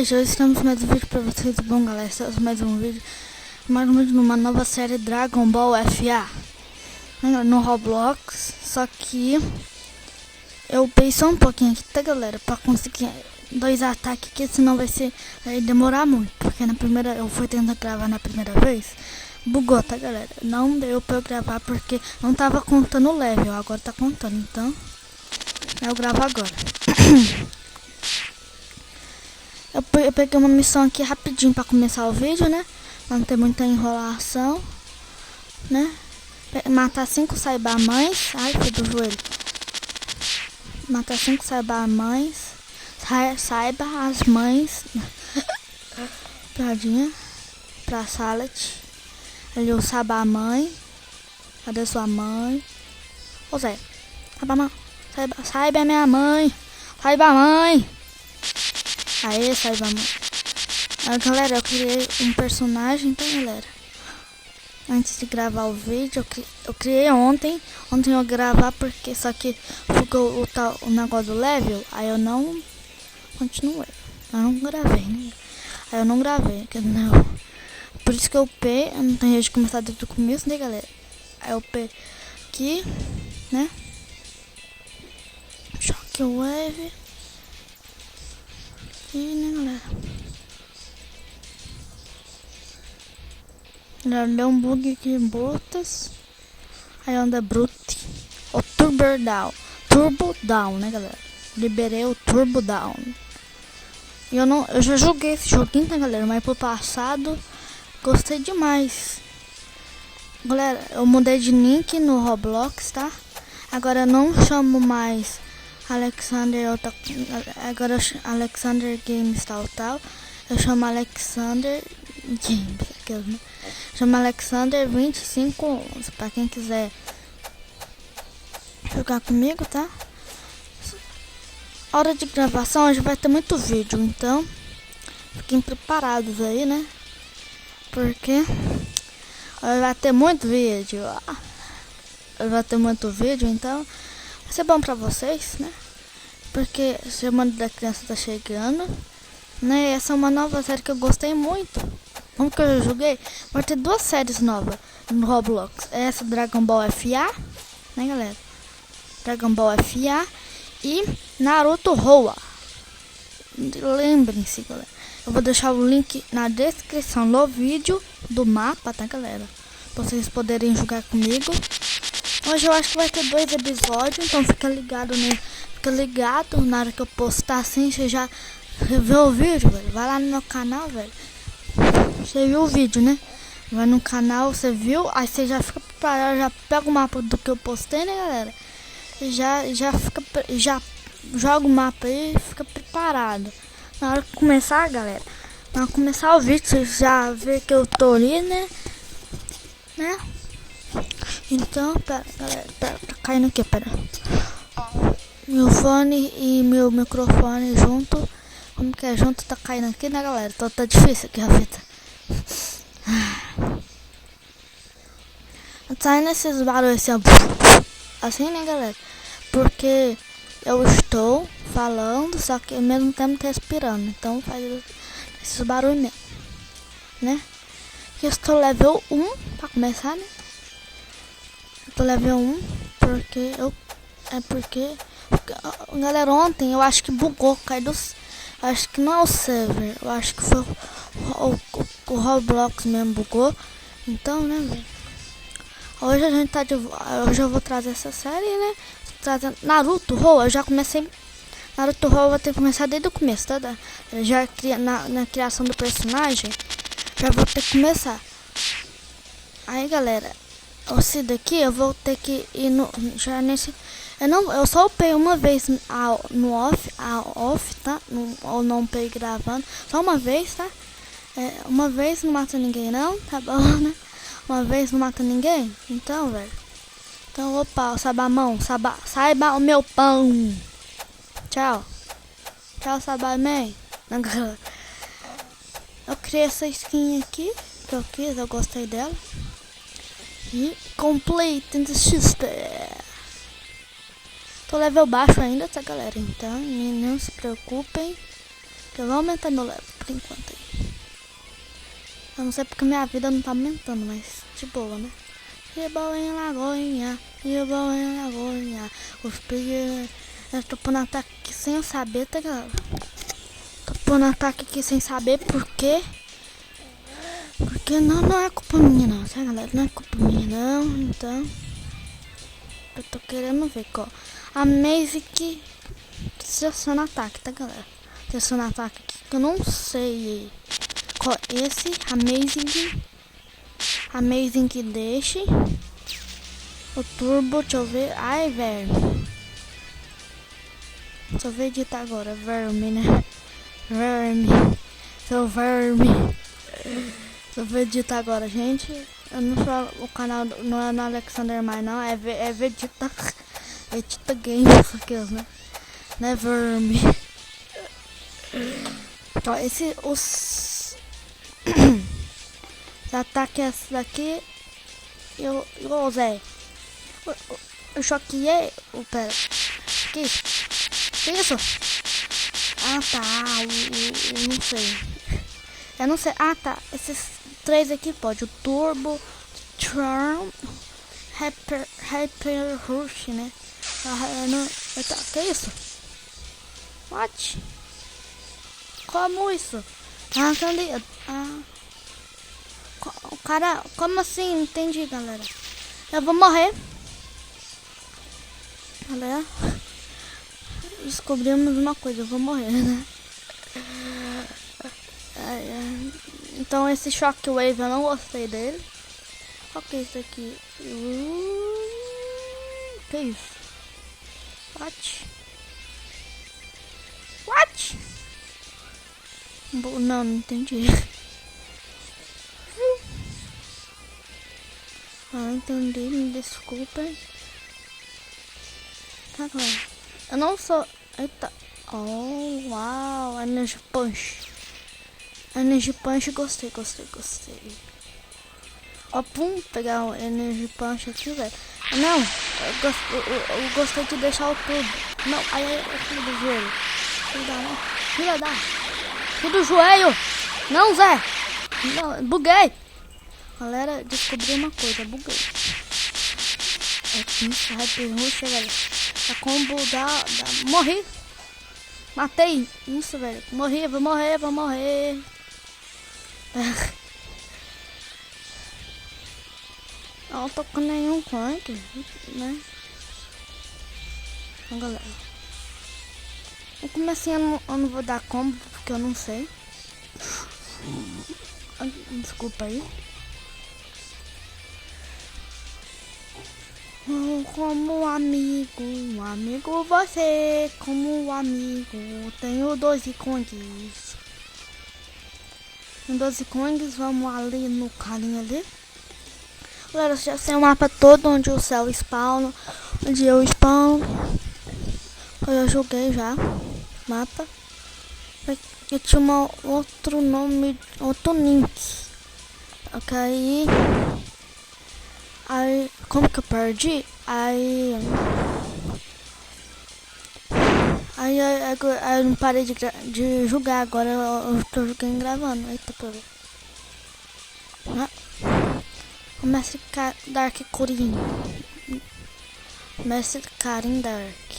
gente, hoje estamos mais um vídeo pra vocês. Bom, galera, estamos mais um vídeo numa nova série Dragon Ball FA no Roblox. Só que eu upei só um pouquinho aqui, tá, galera, pra conseguir 2 ataques aqui, senão vai demorar muito. Porque eu fui tentar gravar na primeira vez, bugou, tá, galera? Não deu pra eu gravar porque não tava contando o level, agora tá contando, então eu gravo agora. Eu peguei uma missão aqui rapidinho pra começar o vídeo, né? Não ter muita enrolação, né? Matar 5 saibamães. Ai, foi do joelho. Matar 5 saibamães. Saiba as mães. Piadinha. Pra Salet. Ali o Sabamãe. Cadê sua mãe? Ô Zé. Sabamãe. Saiba minha mãe. Saiba mãe. Aê, Saibamãe. Galera, eu criei um personagem, então, galera. Antes de gravar o vídeo, eu criei ontem. Ontem eu gravar porque só que ficou o negócio do level. Aí eu não continuei. Eu não gravei, né? Aí eu não gravei. Não. Por isso que eu upei. Eu não tenho jeito de começar desde o começo, né, galera? Aí eu upei aqui, né? Shockwave. Aqui, né, galera? Deu um bug aqui em botas. Aí anda Brute. O Turbo Down, né, galera? Liberei o Turbo Down. E eu já joguei esse joguinho, tá, galera? Mas pro passado gostei demais. Galera, eu mudei de nick no Roblox, tá? Agora eu não chamo mais Alexander Games tal. Eu chamo Alexander Games, né? Chama Alexander 2511 pra quem quiser jogar comigo, tá? Hora de gravação hoje vai ter muito vídeo, então fiquem preparados aí, né? Porque hoje vai ter muito vídeo. Hoje vai ter muito vídeo, então vai ser bom pra vocês, né? Porque a Semana da Criança tá chegando, né? Essa é uma nova série que eu gostei muito. Como que eu joguei? Vai ter 2 séries novas no Roblox. Essa Dragon Ball FA, né, galera? Dragon Ball FA e Naruto Roa. Lembrem-se, galera. Eu vou deixar o link na descrição do vídeo do mapa, tá, galera? Pra vocês poderem jogar comigo. Hoje eu acho que vai ter 2 episódios, então fica ligado, né? Fica ligado na hora que eu postar assim, você já viu o vídeo, velho. Vai lá no meu canal, velho. Você viu o vídeo, né? Vai no canal, você viu, aí você já fica preparado, já pega o mapa do que eu postei, né, galera? E já joga o mapa aí e fica preparado. Na hora que começar, galera, na hora que começar o vídeo, você já vê que eu tô ali, né? Então, pera, galera, tá caindo aqui, pera. Meu fone e meu microfone junto. Como que é junto, tá caindo aqui, né, galera? Então tá difícil aqui a fita. Tá saindo esses barulhos assim, né, galera? Porque eu estou falando, só que ao mesmo tempo respirando. Então faz esses barulhos mesmo, né? Eu estou level 1 pra começar, né? Eu tô level 1 porque galera, ontem eu acho que bugou, caiu dos. Acho que não é o server, eu acho que foi o Roblox mesmo bugou. Então, né, velho? Hoje a gente tá hoje eu vou trazer essa série, né? Trazendo Naruto Roa, eu já comecei. Naruto Roa eu vou ter que começar desde o começo, tá? Já na criação do personagem, já vou ter que começar. Aí, galera, esse daqui eu vou ter que ir já nesse. Eu só upei uma vez no off, tá? Ou não upei gravando. Só uma vez, tá? Uma vez não mata ninguém não, tá bom, né? Uma vez não mata ninguém. Então, velho. Então, opa, o Sabamão. Saiba o meu pão. Tchau. Tchau, Sabamãe. Eu criei essa skin aqui, que eu quis, eu gostei dela. E complete the system. Tô level baixo ainda, tá, galera? Então, não se preocupem, que eu vou aumentar meu level. por enquanto aí. Eu não sei porque minha vida não tá aumentando, mas de boa, né? De boa em Lagoinha, de boa em Lagoinha. Os peguei. Eu tô pondo ataque aqui sem eu saber, tá, galera? Tô pondo ataque aqui sem saber por quê. Porque não é culpa minha não, tá, galera? Não é culpa minha não, então... Eu tô querendo ver qual. A Maze que seleciona ataque, tá, galera? Seleciona ataque aqui que eu não sei qual é esse. Amazing que deixe. O turbo, deixa eu ver. Ai, velho. Deixa eu ver editar agora. Verme, né? Verme. Seu verme. Deixa eu ver editar agora, gente. Eu não sou o canal, não é no Alexander mais não. É Vegeta. Vegeta Games, aqueles, né? Né, verme. Então, os ataques daqui. Eu usei. Eu choquei. Pera. Que isso? Que isso? Ah, tá. Eu não sei. Eu não sei. Ah, tá. Esses três aqui pode. O Turbo, Charm, Hyper Rush, né? Que isso? What? Como isso? Ah, entendi. Ah. Cara, como assim? Não entendi, galera. Eu vou morrer. Galera, descobrimos uma coisa. Eu vou morrer, né? Então esse Shockwave eu não gostei dele. Qual que é isso aqui? Que isso? What? Não entendi. Não entendi, me desculpem. Tá claro. Eu não sou... Eita. Oh, uau. Energy Punch. Energy Punch, gostei. Ó, pum, pegar o Energy Punch aqui, velho. Não, eu gostei de deixar o tubo. Não, aí é filho do joelho. Filho do joelho. Não, Zé. Não, buguei. Galera, descobri uma coisa, buguei. Isso, Hyper Rush, velho. A combo morri. Matei. Isso, velho. Morri, vou morrer. Não tô com nenhum tanque, né? Então, galera. No começo eu não vou dar combo, porque eu não sei. Desculpa aí. Como amigo você, como amigo, tenho 12 Kongs. Com 12 Kongs, vamos ali no carinha ali. Galera, já sei o mapa todo, onde o céu spawna, onde eu spawno. Eu já joguei já, mapa. Eu tinha outro nome, outro nick. Ok, aí, como que eu perdi? Aí eu não parei de jogar, agora eu tô jogando gravando. Eita, pera. Mestre Dark Corin. Mestre Karin Dark.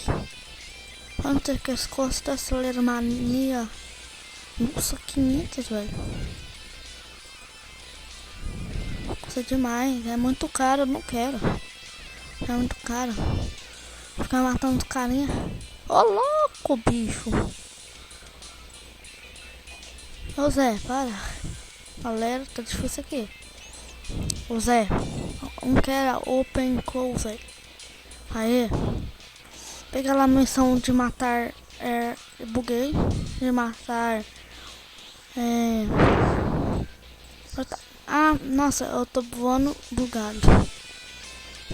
Hunter que as costas, Soler Mania. Nossa, 500, velho. Custa demais, é muito caro, eu não quero. É muito caro. Vou ficar matando os carinha. Ô, louco, bicho. Ô, Zé, para. Galera, tá difícil aqui. Ô, Zé, um que era open close. Aí. Pegar lá a missão de matar. Buguei. De matar. Ah, nossa, eu tô voando bugado.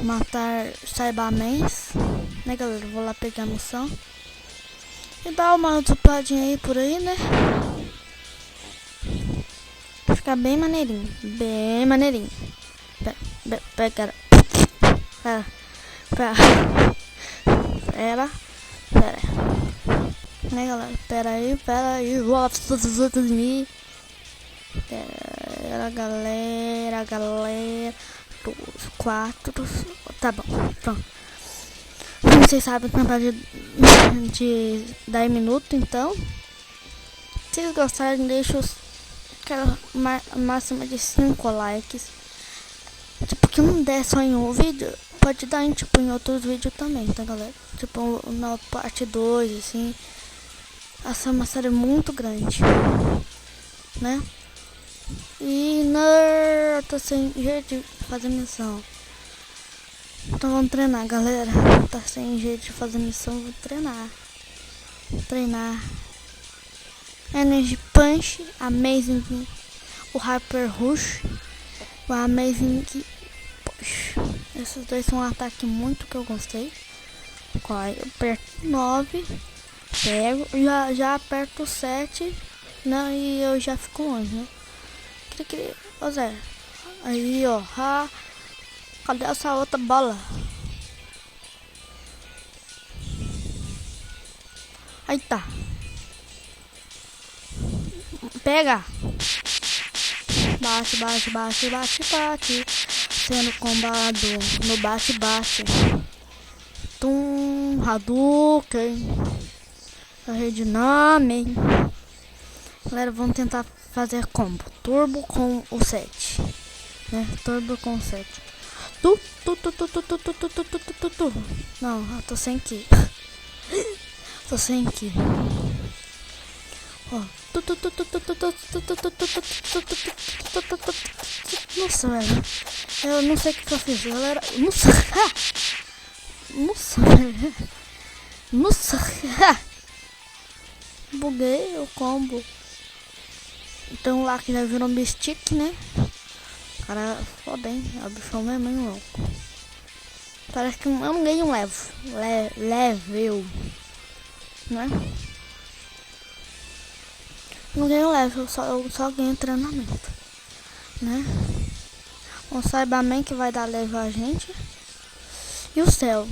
Matar Cybermans, né, galera? Vou lá pegar a missão e dar uma dupladinha aí por aí, né? Vai ficar bem maneirinho, bem maneirinho. Pera. Né, galera? Pera aí. Pera, galera. 2, 4. Tá bom, pronto. Como vocês sabem, contar de 10 minutos, então. Se vocês gostarem, deixa quero máxima de 5 likes. Tipo, que não der só em um vídeo, pode dar tipo, em outros vídeos também, tá, galera? Tipo, na parte 2, assim. Essa é uma série muito grande, né? E eu tô sem jeito de fazer missão. Então vamos treinar, galera. Tá sem jeito de fazer missão, vou treinar. Energy Punch, Amazing, o Hyper Rush, o Amazing Push. Esses dois são um ataque muito que eu gostei. Eu aperto 9, pego, já aperto 7, né? E eu já fico longe, né? Ó, Zé. Aí, ó. Cadê essa outra bola? Aí tá. Pega. Bate. Sendo combado no bate. Hadouken. Rede Nami. Galera, vamos tentar fazer combo. Turbo com o 7. Né? Turbo com o 7. Não, eu tô sem ki. Ó. Nossa, velho. Eu não sei o que eu fiz, galera. Nossa. Buguei o combo. Então lá que já virou Mystic, né? Cara, foda, hein? É o bichão mesmo, hein, louco. Parece que eu não ganhei um level, né? Não ganhei um level, eu só ganhei treinamento, né? O Cyberman que vai dar level a gente. E o céu.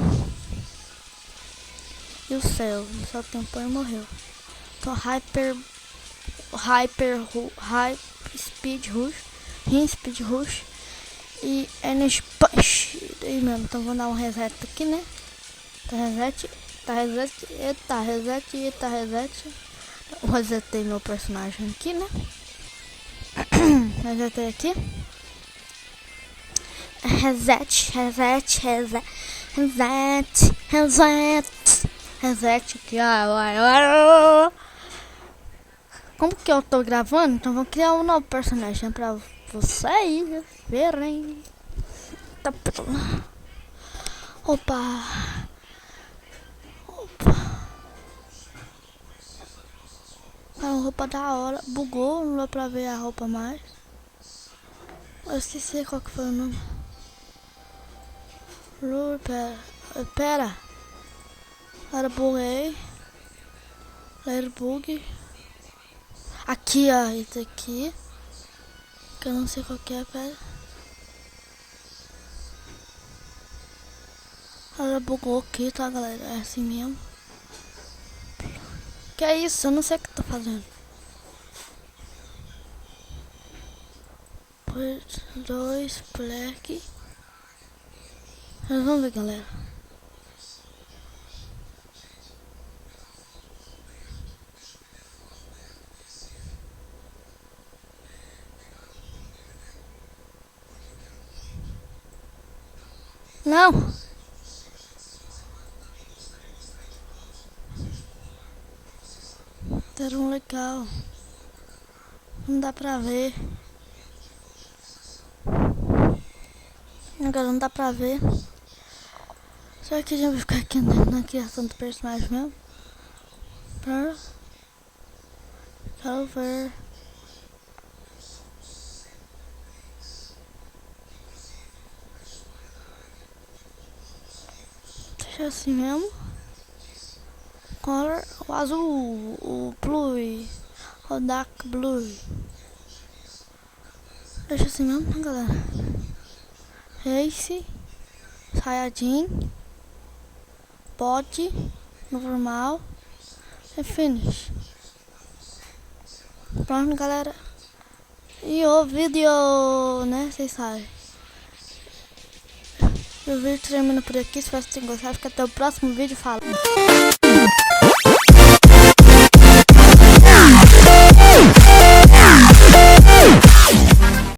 Só tempo e morreu. Então Hyper Speed Rush e Energy Punch. Aí mesmo, então vou dar um reset aqui, né? Reset. Eu resetei meu personagem aqui, né? Resetei aqui. Reset aqui, como que eu tô gravando, então vou criar um novo personagem pra vocês verem. Tá pronto. Opa. É uma roupa da hora. Bugou, não dá pra ver a roupa mais. Eu esqueci qual que foi o nome. Pera. Era buguei. Era bug. Aqui, ó. Isso aqui. Que eu não sei qual que é, pera. Ela bugou aqui, tá, galera? É assim mesmo. Que é isso? Eu não sei o que tô fazendo. 2 black. Vamos ver, galera. Não. Era um legal. Não dá pra ver. Agora não dá pra ver. Só que a gente vai ficar aqui na criação do personagem mesmo. Quero ver. Deixa assim mesmo. Color, o azul, o blue, o dark blue. Deixa assim mesmo, galera. Race, Saiyajin, bot, normal, É finish. Pronto, galera. E o vídeo, né? Vocês sabem. O vídeo termina por aqui. Se vocês tenham gostado, fica até o próximo vídeo. Fala!